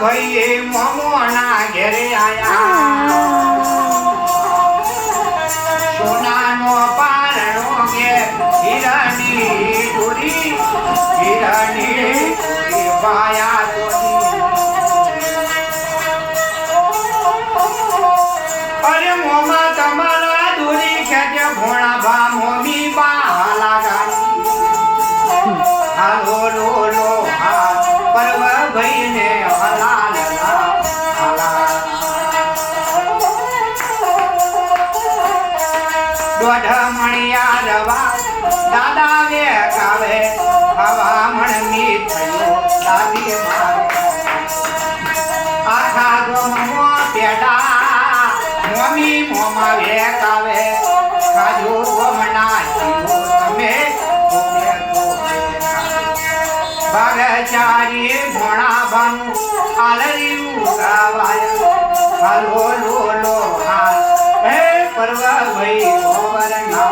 ભાઈ મોમોના ઘેરે આયા સોનાનો પારણો કે હીરાની દોરી પાયા અરે મોમા તમારા દોરી ખેંચે ભોણા ભા મોમી બા લાગાની હાલો લો લો હા પરવ ભાઈને હલાલ દોઢ મણિયા રવા દાદા વે કાવે હવા મણની થયો દાદી મારે આખા ગમો પેડા મોમી મોમા વે કાવે ખાજો ગમના જીવો તમે ભાગચારી ભોણા ભાનું આલરિયું ગાવાય હાલો લો લો હાલ હે પરવ ભાઈ ઓવર ના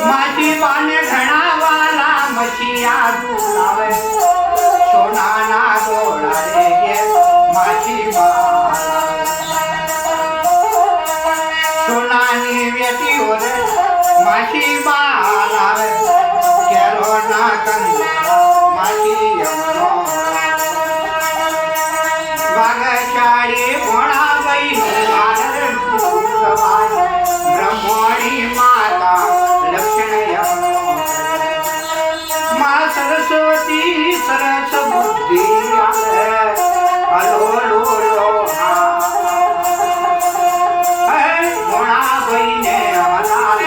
માટી પાને ઘણા વાલા મચિયા ડુલાવે સોનાના ગોળા રે કે માછી સોનાની વેટીઓ રે માછી બાલાવે કેરો ના કંદા માછી યમનો વાગચાડી ભોણા ગઈ આદર ગવાય બ્રહ્મણી માતા લક્ષણ યમનો માં સરસ્વતી સરસ બુદ્ધિ આવે હલો લો લો હે ભોણા ભાઈને હલાલ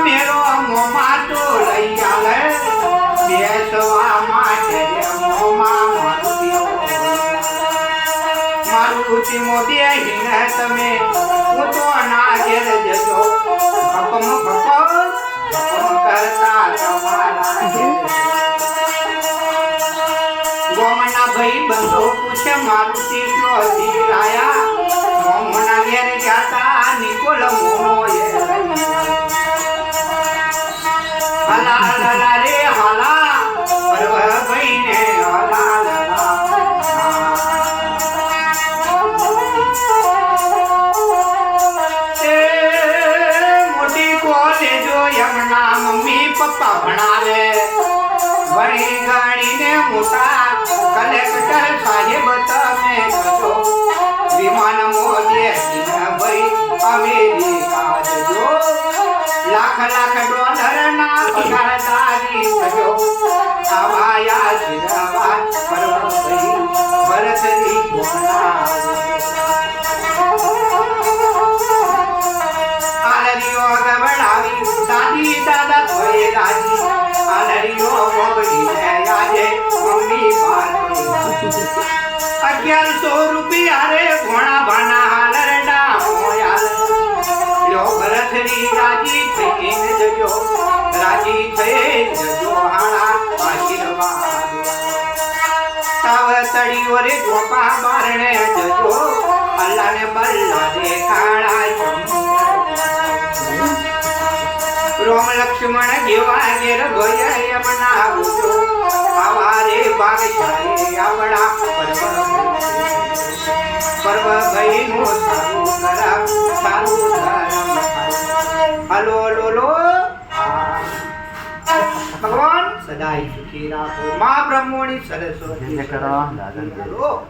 મેરો મોમા તો લઈ આવે બેસવા માટે મોમા મારું મોદી હિને તમે હું તો ના ઘેર જજો ભપમ કરતા તમારા ગોમના ભાઈ બંધો પૂછે મારું તીર્થો ધીરાયા મોમના ઘેર જાતા નિકોલ મોમો હલા રે હલા પરવ ભાઈને હલા યમના મમ્મી પપ્પા ભણાવે વળી ગણીને મોટા કલેક્ટર સાહેબ તમે છો વિમાન મોદે ભાઈ અમેરિકા જજો લાખ ડોલર ના પગારદારી થયો આવાયા જીરાવાદ પરવ ભાઈ ભરતરી ભોણા દાદી દાદા થોડે રાજી આલરીઓ મોગડી ને આજે મમ્મી પાર 1100 રૂપિયા રે ભોણા ભાના હાલરડા મોયાલ લ્યો ભરતરી રાજી થઈને જજો રાજી થઈ જજો હાણા આશીર્વાદ તાવ તડીઓ રે ગોપા બારણે જજો અલ્લાહને બલ્લા દે કાળા રોમ લક્ષ્મણ જેવા ઘેર ભય યમના ઉજો આવારે ભાગશાળી આપણા પર્વ ભયનું સારું ધર્મ હલો લોલો ભગવાન સદાય સુખી રાખો મા બ્રહ્મોની સરસ્વતી કરો દાદા